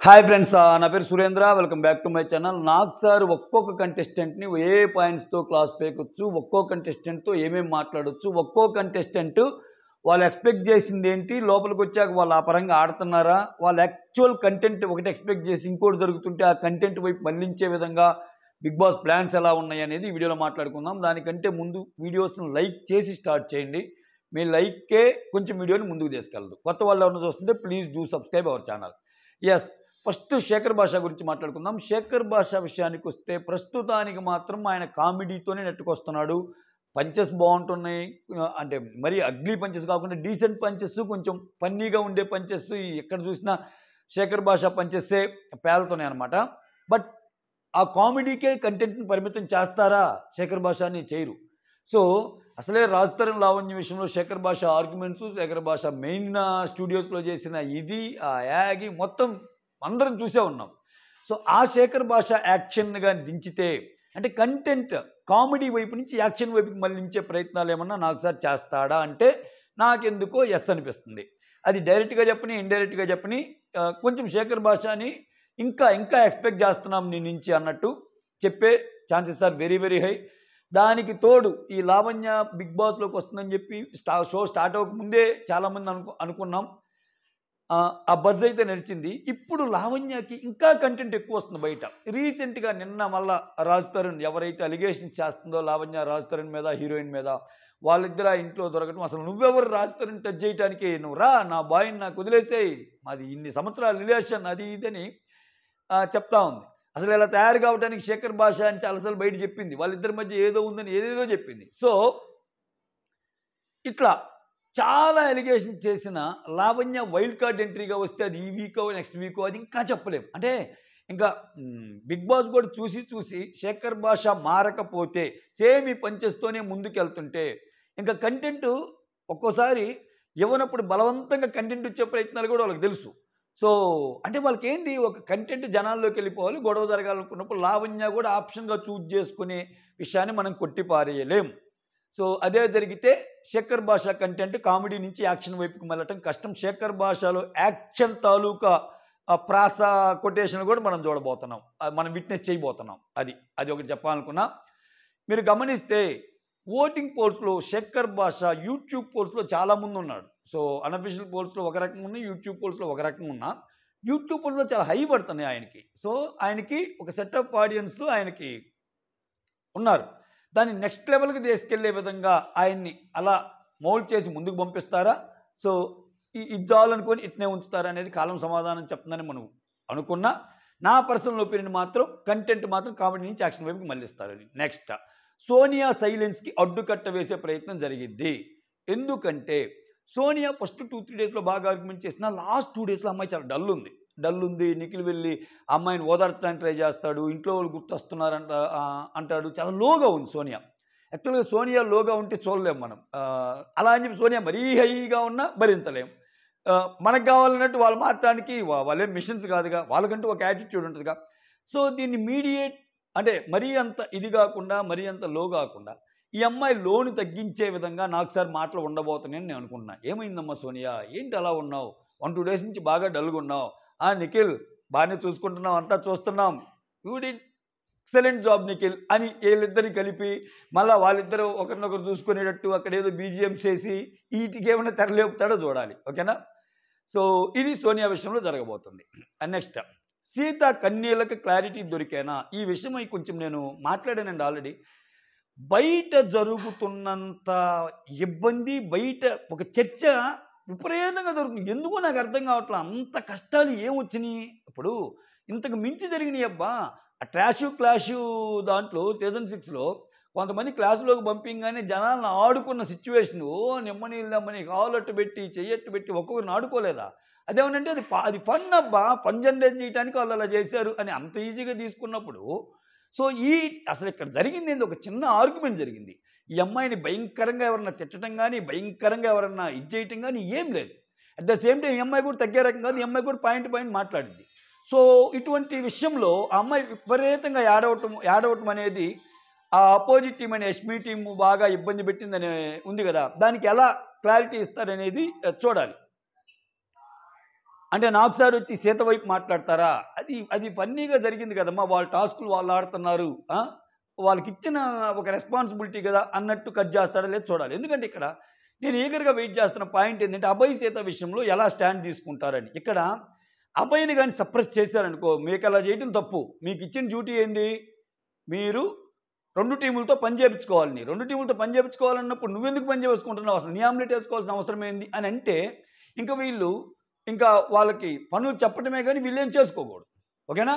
Hi friends, నా పేరు Surendra. Welcome back to my channel. నాకు సార్ ఒక్కొక్క కంటెస్టెంట్ని ఏ పాయింట్స్తో క్లాస్ పేయకొచ్చు, ఒక్కో కంటెస్టెంట్తో ఏమేమి మాట్లాడవచ్చు, ఒక్కో కంటెస్టెంట్ వాళ్ళు ఎక్స్పెక్ట్ చేసింది ఏంటి, లోపలికి వచ్చాక వాళ్ళు ఆ పరంగా ఆడుతున్నారా, వాళ్ళ యాక్చువల్ కంటెంట్ ఒకటి ఎక్స్పెక్ట్ చేసి ఇంకోటి జరుగుతుంటే ఆ కంటెంట్ వైపు మళ్లించే విధంగా బిగ్ బాస్ ప్లాన్స్ ఎలా ఉన్నాయి అనేది ఈ వీడియోలో మాట్లాడుకుందాం. దానికంటే ముందు వీడియోస్ని లైక్ చేసి స్టార్ట్ చేయండి. మీ లైక్కే కొంచెం వీడియోని ముందుకు తీసుకెళ్ళదు. కొత్త వాళ్ళు ఎవరైనా చూస్తుంటే please do subscribe our channel. Yes, first Shekhar Basha గురించి మాట్లాడుకుందాం. శేఖర్ భాష విషయానికి వస్తే ప్రస్తుతానికి మాత్రం ఆయన కామెడీతోనే నెట్టుకొస్తున్నాడు. పంచెస్ బాగుంటున్నాయి, అంటే మరీ అగ్లీ పంచెస్ కాకుండా డీసెంట్ పంచెస్, కొంచెం ఫన్నీగా ఉండే పంచెస్ ఎక్కడ చూసినా శేఖర్ భాష పంచెస్సే పేలుతున్నాయి అనమాట. బట్ ఆ కామెడీకే కంటెంట్ని పరిమితం చేస్తారా శేఖర్ భాష అని చేయరు. సో అసలే రాజతరం లావణ్య విషయంలో శేఖర్ భాష ఆర్గ్యుమెంట్స్, శేఖర్ భాష మెయిన్ స్టూడియోస్లో చేసిన ఇది ఆ యాగి మొత్తం అందరం చూసే ఉన్నాం. సో ఆ శేఖర్ భాష యాక్షన్గా దించితే అంటే కంటెంట్ కామెడీ వైపు నుంచి యాక్షన్ వైపుకి మళ్ళించే ప్రయత్నాలు ఏమన్నా నాకు సార్ చేస్తాడా అంటే నాకెందుకో ఎస్ అనిపిస్తుంది. అది డైరెక్ట్గా చెప్పని ఇండైరెక్ట్గా చెప్పని కొంచెం శేఖర్ భాషని ఇంకా ఇంకా ఎక్స్పెక్ట్ చేస్తున్నాం నీ నుంచి అన్నట్టు చెప్పే chances are very very high. దానికి తోడు ఈ లావణ్య బిగ్ బాస్లోకి వస్తుందని చెప్పి షో స్టార్ట్ అవ్వకముందే చాలామంది అనుకున్నాం. ఆ బజ్ అయితే నడిచింది. ఇప్పుడు లావణ్యకి ఇంకా కంటెంట్ ఎక్కువ వస్తుంది బయట. రీసెంట్గా నిన్న మళ్ళా రాజ్ తరుణ్ ఎవరైతే అలిగేషన్స్ చేస్తుందో లావణ్య రాజ్ తరుణ్ మీద, హీరోయిన్ మీద, వాళ్ళిద్దరు ఆ ఇంట్లో దొరకటం, అసలు నువ్వెవరు రాజ్ తరుణ్ టచ్ చేయడానికి, నువ్వు రా నా బాయ్ని నాకు వదిలేసేయి, మాది ఇన్ని సంవత్సరాల రిలేషన్ అది ఇదని చెప్తా ఉంది. అసలు ఇలా తయారు కావడానికి శేఖర్ భాష అని చాలాసార్లు బయట చెప్పింది, వాళ్ళిద్దరి మధ్య ఏదో ఉందని ఏదేదో చెప్పింది. సో ఇట్లా చాలా ఎలిగేషన్ చేసిన లావణ్య వైల్డ్ కార్డ్ ఎంట్రీగా వస్తే అది ఈ వీకో నెక్స్ట్ వీకో అది ఇంకా చెప్పలేము. అంటే ఇంకా బిగ్ బాస్ కూడా చూసి చూసి శేఖర్ భాష మారకపోతే సేమ్ ఈ పంచెస్తోనే ముందుకెళ్తుంటే ఇంకా కంటెంట్ ఒక్కోసారి ఇవ్వనప్పుడు బలవంతంగా కంటెంట్ వచ్చే ప్రయత్నాలు కూడా వాళ్ళకి తెలుసు. సో అంటే వాళ్ళకి ఏంది, ఒక కంటెంట్ జనాల్లోకి వెళ్ళిపోవాలి, గొడవ జరగాలనుకున్నప్పుడు లావణ్య కూడా ఆప్షన్గా చూజ్ చేసుకునే విషయాన్ని మనం కొట్టిపారేయలేం. సో అదే జరిగితే శేఖర్ భాష కంటెంట్ కామెడీ నుంచి యాక్షన్ వైపుకి వెళ్ళటం కష్టం. శేఖర్ భాషలో యాక్షన్ తాలూకా ప్రాస కొటేషన్ కూడా మనం చూడబోతున్నాం, మనం విట్నెస్ చేయబోతున్నాం. అది ఒకటి చెప్పాలనుకున్నా. మీరు గమనిస్తే ఓటింగ్ పోల్స్లో శేఖర్ భాష యూట్యూబ్ పోల్స్లో చాలామంది ఉన్నాడు. సో అన్అఫీషియల్ పోల్స్లో ఒక రకంగా ఉన్నాయి, యూట్యూబ్ పోల్స్లో ఒక రకంగా ఉన్నా, యూట్యూబ్ పోల్స్లో చాలా హై పడుతున్నాయి ఆయనకి. సో ఆయనకి ఒక సెట్ ఆఫ్ ఆడియన్స్ ఆయనకి ఉన్నారు. దాన్ని నెక్స్ట్ లెవెల్కి తీసుకెళ్లే విధంగా ఆయన్ని అలా మౌల్డ్ చేసి ముందుకు పంపిస్తారా, సో ఇది చాలనుకొని ఇట్నే ఉంచుతారా అనేది కాలం సమాధానం చెప్తుందని మనం అనుకున్నా. నా పర్సనల్ ఒపీనియన్ మాత్రం కంటెంట్ మాత్రం కామెడీ నుంచి యాక్షన్ వైపుకి మళ్ళిస్తారని. నెక్స్ట్ సోనియా సైలెన్స్కి అడ్డుకట్ట వేసే ప్రయత్నం జరిగింది. ఎందుకంటే సోనియా ఫస్ట్ 2-3 డేస్లో బాగా ఆర్గ్యుమెంట్ చేసిన, లాస్ట్ 2 డేస్లో అమ్మాయి చాలా డల్ ఉంది. నిఖిల్ వెళ్ళి అమ్మాయిని ఓదార్చడానికి ట్రై చేస్తాడు, ఇంట్లో వాళ్ళు గుర్తొస్తున్నారంట అంటాడు. చాలా లోగా ఉంది సోనియా. యాక్చువల్గా సోనియా లోగా ఉంటే చూడలేం మనం. అలా అని చెప్పి సోనియా మరీ హైగా ఉన్నా భరించలేం. మనకు కావాలన్నట్టు వాళ్ళు మాట్లాడడానికి వాళ్ళేం మిషన్స్ కాదుగా, వాళ్ళకంటూ ఒక యాటిట్యూడ్ ఉంటుందిగా. సో దీన్ని మీడియేట్ అంటే మరీ అంత ఇది కాకుండా మరీ అంత లో కాకుండా ఈ అమ్మాయి లోను తగ్గించే విధంగా నాకు సార్ మాటలు ఉండబోతున్నాయని నేను అనుకుంటున్నా. ఏమైందమ్మా సోనియా, ఏంటి అలా ఉన్నావు, 1-2 డేస్ నుంచి బాగా డల్గా ఉన్నావు. నిఖిల్ బాగానే చూసుకుంటున్నాం, అంతా చూస్తున్నాం, you did excellent job Nikhil అని వీళ్ళిద్దరిని కలిపి మళ్ళీ వాళ్ళిద్దరూ ఒకరినొకరు చూసుకునేటట్టు అక్కడ ఏదో బీజిఎం చేసి వీటికి ఏమైనా తెరలేపుతాడో చూడాలి. ఓకేనా. సో ఇది సోనియా విషయంలో జరగబోతుంది. నెక్స్ట్ సీత కన్నీళ్ళకి క్లారిటీ దొరికేనా, ఈ విషయం కొంచెం నేను మాట్లాడానండి ఆల్రెడీ. బయట జరుగుతున్నంత ఇబ్బంది, బయట ఒక చర్చ విపరీతంగా జరుగుతుంది. ఎందుకో నాకు అర్థం కావట్లేదు. అంత కష్టాలు ఏమొచ్చినాయి ఇప్పుడు, ఇంతకు మించి జరిగినాయి అబ్బా. ఆ క్లాషు దాంట్లో సీజన్ 6లో కొంతమంది క్లాసులోకి పంపింగానే జనాలను ఆడుకున్న సిచ్యువేషన్, నిమ్మని కాలట్టు పెట్టి చెయ్యట్టు పెట్టి ఒక్కొక్కరిని ఆడుకోలేదా. అదేమనంటే అది ఫన్ అబ్బా, ఫన్ జనరేట్ చేయడానికి వాళ్ళు అలా చేశారు అని అంత ఈజీగా తీసుకున్నప్పుడు, సో అసలు ఇక్కడ జరిగింది ఏంది, ఒక చిన్న ఆర్గ్యుమెంట్ జరిగింది. ఈ అమ్మాయిని భయంకరంగా ఎవరన్నా తిట్టడం కానీ, భయంకరంగా ఎవరన్నా ఇది చేయటం కానీ ఏం లేదు. అట్ ద సేమ్ టైం ఈ అమ్మాయి కూడా తగ్గే రకం కాదు, ఈ అమ్మాయి కూడా పాయింట్ మాట్లాడింది. సో ఇటువంటి విషయంలో ఆ అమ్మాయి విపరీతంగా యాడవటం అనేది ఆ అపోజిట్ టీం అనే ఎస్మీ టీం బాగా ఇబ్బంది పెట్టిందని ఉంది కదా, దానికి ఎలా క్లారిటీ ఇస్తారనేది చూడాలి. అంటే నాకు సార్ వచ్చి సీత వైపు మాట్లాడతారా? అది అది ఫన్నీగా జరిగింది కదమ్మా! వాళ్ళ టాస్కులు వాళ్ళు ఆడుతున్నారు. వాళ్ళకిచ్చిన ఒక రెస్పాన్సిబిలిటీ కదా అన్నట్టు కట్ చేస్తాడా లేదో చూడాలి. ఎందుకంటే ఇక్కడ నేను ఈగర్‌గా వెయిట్ చేస్తున్న పాయింట్ ఏంటంటే అభయ్, సీత విషయంలో ఎలా స్టాండ్ తీసుకుంటారని. ఇక్కడ అభయ్‌ని గాని సప్రెస్ చేశారనుకో మీకలా చేయటం తప్పు. మీకిచ్చిన డ్యూటీ ఏంది? మీరు 2 టీములతో పని చేపించుకోవాలి. 2 టీములతో పని చేపించుకోవాలన్నప్పుడు నువ్వెందుకు పని చేసుకుంటున్నావు? అసలు నీ ఆమ్లెట్ ఏసుకోవాల్సిన అవసరం ఏంది? అని అంటే ఇంక వీళ్ళు ఇంకా వాళ్ళకి పనులు చెప్పటమే గానీ వీళ్ళేం చేసుకోకూడదు. ఓకేనా?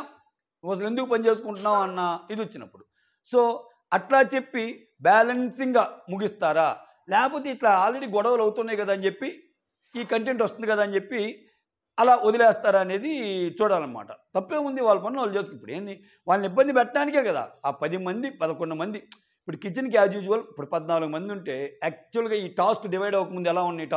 నువ్వసలు ఎందుకు పని చేసుకుంటున్నావు అన్న ఇదొచ్చినప్పుడు. సో, అట్లా చెప్పి బ్యాలెన్సింగ్‌గా ముగిస్తారా? లేపోతే ఇట్లా ఆల్రెడీ గొడవలు అవుతున్నాయి గదా! అని జెప్పి ఈ కంటెంట్ వస్తుంది గదా! అని జెప్పి అలా వదిలేస్తారా అనేది చూడాలన్నమాట. తప్పేముంది వాళ్ళ పనులు వాళ్ళు చేసుకు ఇప్పుడేంది వాళ్ళని ఇబ్బంది పెట్టడానికే గదా! ఆ 10 మంది, 11 మంది ఇప్పుడు కిచెన్‌కి యాజ్ యూజువల్ ఇప్పుడు 14 మంది ఉంటే యాక్చువల్‌గా ఈ టాస్క్ డివైడ్ అవ్వకముందు ఎలా ఉన్నాయి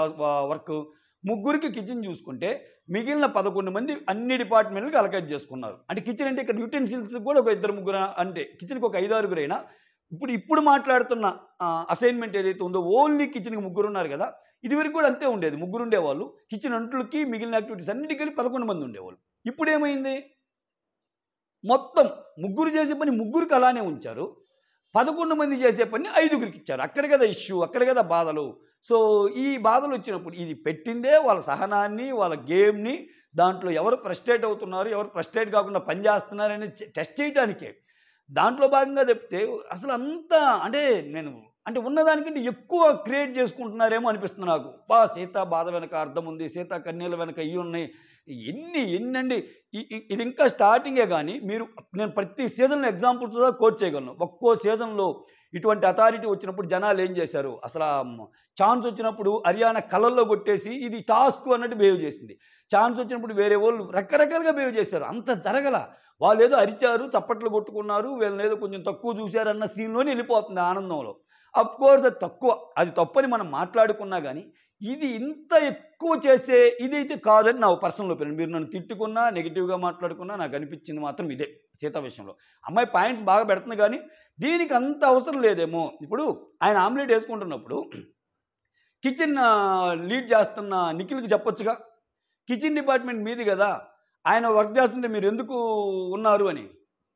వర్కు? ముగ్గురికి కిచెన్ చూసుకుంటే మిగిలిన 11 మంది అన్ని డిపార్ట్మెంట్‌లకి అలొకేట్ చేసుకున్నారు. అంటే కిచెన్ అంటే ఇక్కడ యుటెన్సిల్స్‌కి కూడా ఒక ఇద్దరు ముగ్గురు అంటే కిచెన్‌కి ఒక 5, 6 ఇప్పుడు మాట్లాడుతున్న అసైన్‌మెంట్ ఏదైతే ఉందో ఓన్లీ కిచెన్‌కి ముగ్గురున్నారు గదా! ఇదివరకు కూడా అంతే ఉండేది. ముగ్గురు ఉండేవాళ్ళు. కిచెన్ అంట్లుకి మిగిలిన యాక్టివిటీస్ అన్నిటికి కలిపి 11 మంది ఉండేవాళ్ళు. ఇప్పుడేమైంది? మొత్తం ముగ్గురు చేసే పని ముగ్గురికి అలానే ఉంచారు. 11 మంది చేసే పని 5గురికి ఇచ్చారు. అక్కడ కదా ఇష్యూ. అక్కడ కదా బాధలు. సో, ఈ బాధలొచ్చినప్పుడు ఇది పెట్టిందే వాళ్ళ సహనాన్ని, వాళ్ళ గేమ్‌ని దాంట్లో ఎవరు ఫ్రస్ట్రేట్ అవుతున్నారు, ఎవరు ఫ్రస్ట్రేట్ కాకుండా పని చేస్తున్నారని టెస్ట్ చేయటానికే. దాంట్లో భాగంగా చెప్తే అసలు అంత అంటే నేను అంటే ఉన్నదానికంటే ఎక్కువ క్రియేట్ చేసుకుంటున్నారేమో అనిపిస్తుంది నాకు. సీత బాధ వెనక అర్థం ఉంది. సీత కన్నీళ్ళ వెనక ఇయున్నాయి. ఎన్నండి ఇది ఇంకా స్టార్టింగే గానీ నేను ప్రతి సీజన్‌లో ఎగ్జాంపుల్స్‌తో కోట్ చేయగలను. ఒక్కో సీజన్‌లో ఇటువంటి అథారిటీ వచ్చినప్పుడు జనాలు ఏం చేశారు? ఛాన్స్ వచ్చినప్పుడు హర్యానా కళ్ళల్లో కొట్టేసి ఇది టాస్క్ అన్నట్టు బిహేవ్ చేసింది. ఛాన్స్ వచ్చినప్పుడు వేరే వోళ్ళు రకరకాలుగా బిహేవ్ చేశారు. అంత జరగల. వాళ్ళేదో అరిచారు, చప్పట్లు కొట్టుకున్నారు, వీళ్ళనేదో కొంచెం తక్కువ చూశారన్న సీన్‌లోనే ఎళ్ళిపోతుంది ఆనందంలో. అఫ్‌కోర్స్ అది తక్కువ. అది తప్పని మనం మాట్లాడుకున్నా గానీ, ఇది ఇంత ఎక్కువ చేసే ఇదైతే కాదని నా పర్సనల్ ఒపీనియన్. మీరు నన్ను తిట్టుకున్నా, నెగెటివ్‌గా మాట్లాడుకున్నా నాకనిపించింది మాత్రం ఇదే సీత విషయంలో. అమ్మాయి పాయింట్స్ బాగా పెడుతుంది గానీ, దీనికి అంత అవసరం లేదేమో. ఇప్పుడు ఆయన ఆమ్లెట్ ఏసుకుంటున్నప్పుడు కిచెన్ లీడ్ చేస్తున్న నిఖిల్‌కి చెప్పొచ్చుగా. కిచెన్ డిపార్ట్మెంట్ మీది గదా! ఆయన వర్క్ చేస్తుంటే మీరెందుకు ఉన్నారు అని.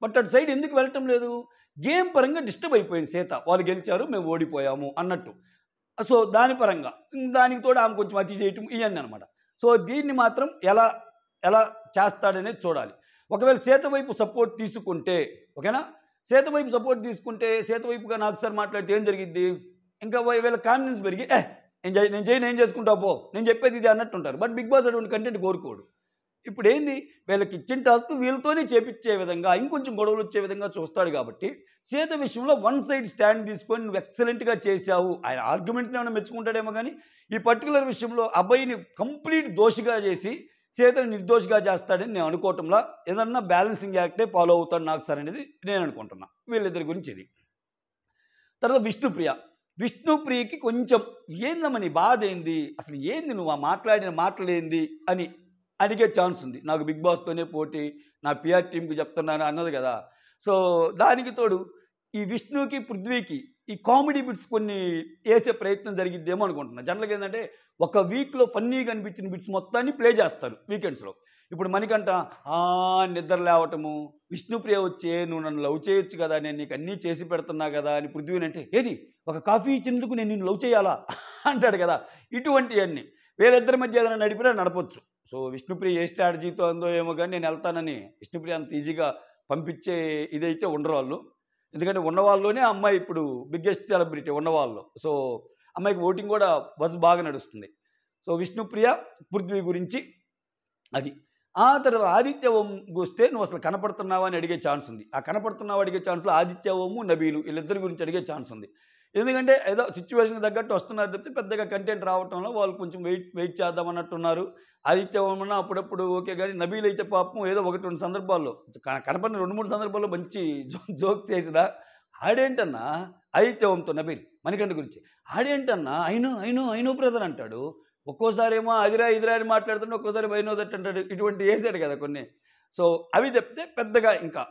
బట్ అటు సైడ్ ఎందుకు వెళ్ళటం లేదు? గేమ్ పరంగా డిస్టర్బ్ అయిపోయింది సీత. వాళ్ళు గెలిచారు, మేము ఓడిపోయాము అన్నట్టు. సో, దాని పరంగా. దానికి తోడు ఆమె కొంచెం అతి చేయటం ఇయన్నీ అనమాట. సో, దీన్ని మాత్రం ఎలా ఎలా చేస్తాడనేది చూడాలి. ఒకవేళ సీత వైపు సపోర్ట్ తీసుకుంటే ఓకేనా? సీత వైపు సపోర్ట్ తీసుకుంటే సీత వైపుగా నాకు సార్ మాట్లాడితే ఏం జరిగిద్ది? ఇంకా వీళ్ళ కాన్ఫిడెన్స్ పెరిగి నేను చేయను ఏం చేసుకుంటావు పో. నేను చెప్పేది ఇది అన్నట్టుంటారు. బట్ బిగ్ బాస్ అటువంటి కంటెంట్ కోరుకోడు. ఇప్పుడేంది వీళ్ళకి ఇచ్చిన టాస్క్ వీళ్ళతోనే చేపిచ్చే విధంగా ఇంకొంచెం గొడవలొచ్చే విధంగా చూస్తాడు కాబట్టి సీత విషయంలో వన్ సైడ్ స్టాండ్ తీసుకొని నువ్వు ఎక్సలెంట్‌గా చేశావు. ఆయన ఆర్గ్యుమెంట్స్‌ని ఏమైనా మెచ్చుకుంటాడేమో గానీ, ఈ పర్టిక్యులర్ విషయంలో అభయ్‌ని కంప్లీట్ దోషిగా చేసి సీతని నిర్దోషిగా చేస్తాడని నేను అనుకోవటంలా. ఏదన్నా బ్యాలెన్సింగ్ యాక్టే ఫాలో అవుతాడు నాకు సార్ అనేది నేను అనుకుంటున్నా. వీళ్ళిద్దరి గురించి ఇది. తర్వాత విష్ణుప్రియ. విష్ణుప్రియకి కొంచెం ఏందమ్మా నీ బాధేంది? అసలు ఏంది నువ్వు ఆ మాట్లాడిన మాటలేంది అని అడిగే ఛాన్స్ ఉంది. నాకు బిగ్ బాస్‌తోనే పోటీ, నా పీఆర్ టీమ్‌కి చెప్తున్నాను అన్నది కదా! సో, దానికి తోడు ఈ విష్ణుకి, పృథ్వీకి ఈ కామెడీ బిట్స్ కొన్ని ఏసే ప్రయత్నం జరిగిద్దేమో అనుకుంటున్నా. జనరల్‌గా ఏందంటే ఒక వీక్‌లో ఫన్నీగా అనిపించిన బిట్స్ మొత్తాన్ని ప్లే చేస్తారు వీకెండ్స్‌లో. ఇప్పుడు మణికంఠ నిద్ర లేవటము, విష్ణుప్రియ వచ్చి "నువ్వు నన్ను లవ్ చేయొచ్చు కదా! నేను నీకు అన్నీ చేసి పెడుతున్నా కదా!" అని పృథ్వీనంటే "ఏది ఒక కాఫీ ఇచ్చినందుకు నేను నిన్ను లవ్ చేయాలా?" అంటాడు కదా! ఇటువంటియన్నీ. వీళ్ళిద్దరి మధ్య ఏదైనా నడిపినా నడపొచ్చు. సో, విష్ణుప్రియ ఏ స్ట్రాటజీతో ఉందో ఏమో గానీ నేనెళ్తానని విష్ణుప్రియ అంత ఈజీగా పంపించే ఇదైతే ఉండరు వాళ్ళు. ఎందుకంటే ఉన్నవాళ్ళలోనే ఆ అమ్మాయి ఇప్పుడు బిగ్గెస్ట్ సెలబ్రిటీ ఉన్నవాళ్ళలో. సో, అమ్మాయికి ఓటింగ్ కూడా బజ్ బాగా నడుస్తుంది. సో, విష్ణుప్రియ, పృథ్వీ గురించి అది. ఆ తర్వాత ఆదిత్య ఓంకొస్తే నువ్వసలు కనపడుతున్నావా అని అడిగే ఛాన్స్ ఉంది. ఆ కనపడుతున్నావా అడిగే ఛాన్స్‌లో ఆదిత్య ఓము, నబీలు వీళ్ళిద్దరి గురించి అడిగే ఛాన్స్ ఉంది. ఎందుకంటే ఏదో సిట్యుయేషన్‌కి తగ్గట్టు వస్తున్నారు తప్పితే పెద్దగా కంటెంట్ రావటంలో వాళ్ళు కొంచెం వెయిట్ చేద్దాం అన్నట్టున్నారు. ఆదిత్య ఓమన్నా అప్పుడప్పుడు ఓకే గానీ నబీల్ అయితే పాపం ఏదో 1, 2 సందర్భాల్లో కనపడిన 2, 3 సందర్భాల్లో మంచి జోక్స్ చేసినా ఆడేంటన్నా ఆదిత్య ఓంతో నబీల్ మణికంఠ గురించి ఆడేంటన్నా ఐ నో బ్రదర్ అంటాడు. ఒక్కోసారేమో అదిరా ఇదిరా అని మాట్లాడుతుంటే ఒక్కోసారి ఐ నో దట్ అంటాడు. ఇటువంటి ఏసాడు కదా కొన్ని. సో, అవి తప్పితే పెద్దగా ఇంకా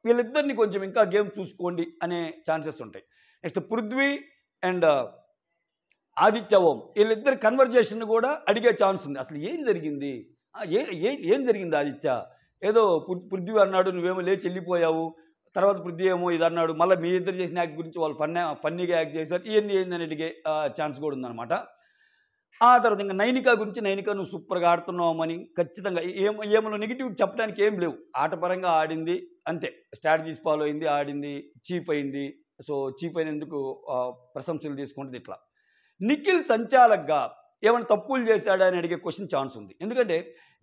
వీళ్ళిద్దరిని కొంచెం ఇంకా గేమ్ చూసుకోండి అనే ఛాన్సెస్ ఉంటాయి. నెక్స్ట్ పృథ్వీ అండ్ ఆదిత్య ఓం వీళ్ళిద్దరి కన్వర్జేషన్ కూడా అడిగే ఛాన్స్ ఉంది. అసలు ఏం జరిగింది? ఏం జరిగింది ఆదిత్య? ఏదో పృథ్వీ అన్నాడు, నువ్వేమో లేచి వెళ్ళిపోయావు. తర్వాత పృథ్వీ ఏమో ఇది అన్నాడు. మళ్ళీ మీ ఇద్దరు చేసిన యాక్ట్ గురించి వాళ్ళు ఫన్నీగా యాక్ట్ చేశారు. ఇవన్నీ ఏందని అడిగే ఛాన్స్ కూడా ఉందన్నమాట. ఆ తర్వాత ఇంకా నైనిక గురించి, నైనిక నువ్వు సూపర్గా ఆడుతున్నావని ఖచ్చితంగా ఏమో నెగిటివ్ చెప్పడానికి ఏం లేవు. ఆటపరంగా ఆడింది అంతే. స్ట్రాటజీస్ ఫాలో అయింది, ఆడింది, చీప్ అయింది. సో చీప్ అయినందుకు ప్రశంసలు తీసుకుంటుంది ఇట్లా. నిఖిల్ సంచాలక్గా ఏమైనా తప్పులు చేశాడా అని అడిగే క్వశ్చన్ ఛాన్స్ ఉంది. ఎందుకంటే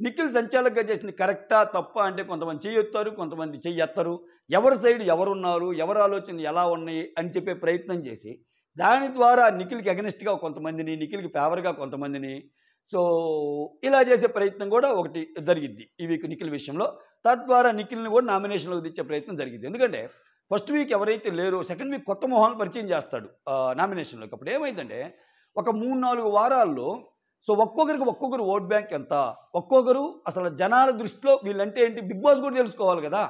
నిఖిల్ సంచాలక్గా చేసింది కరెక్టా తప్పా అంటే కొంతమంది చెయ్యొత్తారు, కొంతమంది చెయ్యెత్తరు. ఎవరి సైడ్ ఎవరున్నారు, ఎవరి ఆలోచనలు ఎలా ఉన్నాయి అని చెప్పే ప్రయత్నం చేసి దాని ద్వారా నిఖిల్కి అగెనిస్ట్గా కొంతమందిని, నిఖిల్కి ఫేవర్గా కొంతమందిని, సో ఇలా చేసే ప్రయత్నం కూడా ఒకటి జరిగిద్ది ఈ వీక్ నిఖిల్ విషయంలో. తద్వారా నిఖిల్ని కూడా నామినేషన్లోకి తెచ్చే ప్రయత్నం జరిగింది. ఎందుకంటే ఫస్ట్ వీక్ ఎవరైతే లేరో సెకండ్ వీక్ కొత్త మొహాలను పరిచయం చేస్తాడు నామినేషన్లోకి. అప్పుడు ఏమైందంటే ఒక 3-4 వారాల్లో సో ఒక్కొక్కరు ఓట్ బ్యాంక్ ఎంత, ఒక్కొక్కరు అసలు జనాల దృష్టిలో వీళ్ళంటే ఏంటి బిగ్ బాస్ కూడా తెలుసుకోవాలి కదా.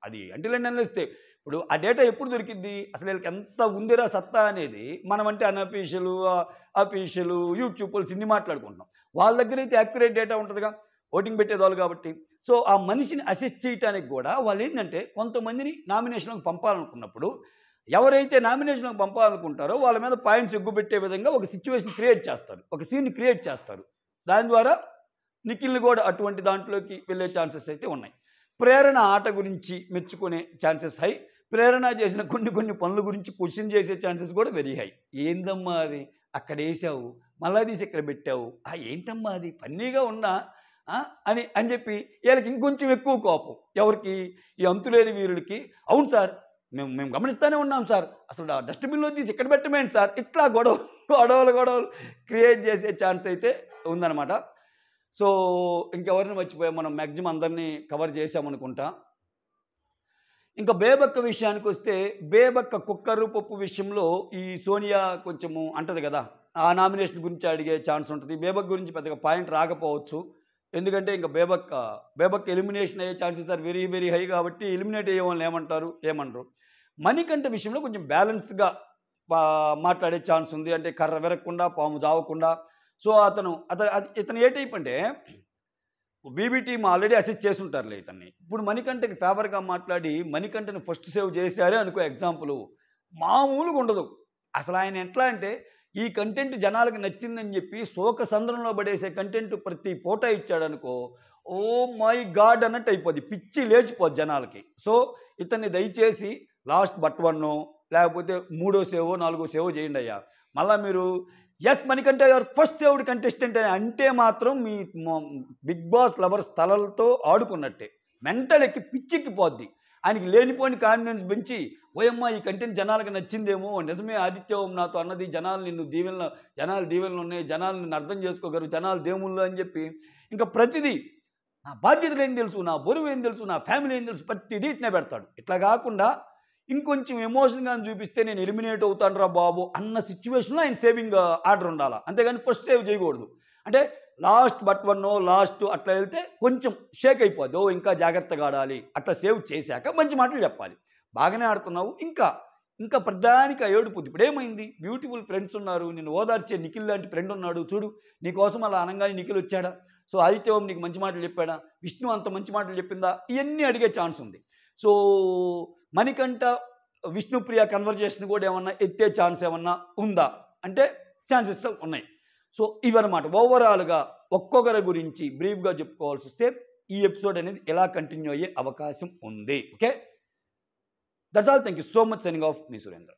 అది అంటే అనిస్తే ఇప్పుడు ఆ డేటా ఎప్పుడు దొరికింది, అసలు వీళ్ళకి ఎంత ఉందిరా సత్తా అనేది మనం అంటే అఫీషియలు యూట్యూబ్ వాళ్ళు ఇన్ని మాట్లాడుకుంటున్నాం. వాళ్ళ దగ్గర అయితే యాక్యురేట్ డేటా ఉంటుందిగా, ఓటింగ్ పెట్టేవాళ్ళు కాబట్టి. సో ఆ మనిషిని అసెస్ చేయడానికి కూడా వాళ్ళు ఏంటంటే కొంతమందిని నామినేషన్లకు పంపాలనుకున్నప్పుడు ఎవరైతే నామినేషన్లకు పంపాలనుకుంటారో వాళ్ళ మీద పాయింట్స్ ఎగ్గుపెట్టే విధంగా ఒక సిచ్యువేషన్ క్రియేట్ చేస్తారు, ఒక సీన్ క్రియేట్ చేస్తారు. దాని ద్వారా నిఖిల్ని కూడా అటువంటి దాంట్లోకి వెళ్ళే ఛాన్సెస్ అయితే ఉన్నాయి. ప్రేరణ ఆట గురించి మెచ్చుకునే ఛాన్సెస్ హై. ప్రేరణ చేసిన కొన్ని పనుల గురించి క్వశ్చన్ చేసే ఛాన్సెస్ కూడా వెరీ హై. ఏందమ్మా అది అక్కడ వేసావు, మళ్ళా తీసి ఇక్కడ పెట్టావు, ఏంటమ్మా అది ఫన్నీగా ఉన్నా అని చెప్పి వీళ్ళకి ఇంకొంచెం ఎక్కువ కోపం. ఎవరికి? ఈ అంతులేని వీరుడికి. అవును సార్, మేము గమనిస్తూనే ఉన్నాం సార్, అసలు డస్ట్బిన్లో తీసి ఇక్కడ పెట్టమేంటి సార్, ఇట్లా గొడవలు క్రియేట్ చేసే ఛాన్స్ అయితే ఉందన్నమాట. సో ఇంకెవరిని మర్చిపోయాం, మనం మ్యాక్సిమం అందరినీ కవర్ చేసామనుకుంటా. ఇంకా బేబక్క విషయానికి వస్తే, బేబక్క కుక్కరు పప్పు విషయంలో ఈ సోనియా కొంచెము అంటది కదా, ఆ నామినేషన్ గురించి అడిగే ఛాన్స్ ఉంటుంది. బేబక్ గురించి పెద్దగా పాయింట్ రాకపోవచ్చు. ఎందుకంటే ఇంకా బేబక్ ఎలిమినేషన్ అయ్యే chances are very very high కాబట్టి ఎలిమినేట్ అయ్యే వాళ్ళని ఏమంటారు. మణికంఠ విషయంలో కొంచెం బ్యాలెన్స్గా మాట్లాడే ఛాన్స్ ఉంది. అంటే కర్ర విరగకుండా, పాము జావకుండా. సో ఇతను ఏ టైప్ అంటే బీబీ టీమ్ ఆల్రెడీ అసెస్ చేసి ఉంటారులే ఇతన్ని. ఇప్పుడు మణికంఠకి ఫేవర్గా మాట్లాడి మణికంఠని ఫస్ట్ సేవ్ చేశారే అనుకో ఎగ్జాంపుల్, మామూలుగా ఉండదు. అసలు ఆయన ఎట్లా అంటే ఈ కంటెంట్ జనాలకు నచ్చిందని చెప్పి శోక సంద్రంలో పడేసే కంటెంట్ ప్రతి పూట ఇచ్చాడనుకో, ఓ మై గాడ్ అన్నట్టు అయిపోద్ది, పిచ్చి లేచిపోద్ది జనాలకి. సో ఇతన్ని దయచేసి లాస్ట్ బట్ 1 లేకపోతే 3వ సేవో 4వ సేవో చేయండి అయ్యా. మళ్ళీ మీరు ఎస్ మణికంఠ గారు ఫస్ట్ సేవ్డ్ కంటెస్టెంట్ అని అంటే మాత్రం మీ బిగ్ బాస్ లవర్స్ తలలతో ఆడుకున్నట్టే, మెంటల్ ఎక్కి పిచ్చెక్కిపోద్ది. ఆయనకి లేనిపోని కాన్ఫిడెన్స్ పెంచి ఓయమ్మ ఈ కంటెంట్ జనాలకు నచ్చిందేమో, నిజమే ఆదిత్య ఓం నాతో అన్నది, జనాలు దీవెనలు ఉన్నాయి, జనాలు నిన్ను అర్థం చేసుకోగలరు, జనాలు దేవుళ్ళు అని చెప్పి ఇంకా ప్రతిదీ నా బాధ్యతలు ఏం తెలుసు, నా బరువు ఏం తెలుసు, నా ఫ్యామిలీ ఏం తెలుసు, ప్రతిదీ ఇట్నే పెడతాడు. ఇట్లా కాకుండా ఇంకొంచెం ఎమోషన్గా చూపిస్తే నేను ఎలిమినేట్ అవుతాను రా బాబు అన్న సిచ్యువేషన్లో ఆయన సేవింగ్ ఆర్డర్ ఉండాలి. అంతేగాని ఫస్ట్ సేవ్ చేయకూడదు. అంటే లాస్ట్ బట్ 1 లాస్ట్ అట్లా వెళ్తే కొంచెం షేక్ అయిపోద్ది, ఇంకా జాగ్రత్తగా ఆడాలి. అట్లా సేవ్ చేశాక మంచి మాటలు చెప్పాలి. బాగానే ఆడుతున్నావు, ఇంకా ప్రధానికి ఏడుపుద్ది. ఇప్పుడు ఏమైంది, బ్యూటిఫుల్ ఫ్రెండ్స్ ఉన్నారు, నేను ఓదార్చే నిఖిల్ లాంటి ఫ్రెండ్ ఉన్నాడు చూడు, నీకోసం అలా అనగానే నిఖిల్ వచ్చాడా, సో ఆదిత్య ఓం నీకు మంచి మాటలు చెప్పాడా, విష్ణు అంత మంచి మాటలు చెప్పిందా, ఇవన్నీ అడిగే ఛాన్స్ ఉంది. సో మణికంఠ విష్ణుప్రియ కన్వర్జేషన్ కూడా ఏమన్నా ఎత్తే ఛాన్స్ ఏమన్నా ఉందా అంటే ఛాన్సెస్ ఉన్నాయి. సో ఇవన్నమాట ఓవరాల్గా ఒక్కొక్కరి గురించి బ్రీఫ్గా చెప్పుకోవాల్సి వస్తే ఈ ఎపిసోడ్ అనేది ఎలా కంటిన్యూ అయ్యే అవకాశం ఉంది. Okay, that's all. Thank you so much. Signing off, me Surendra.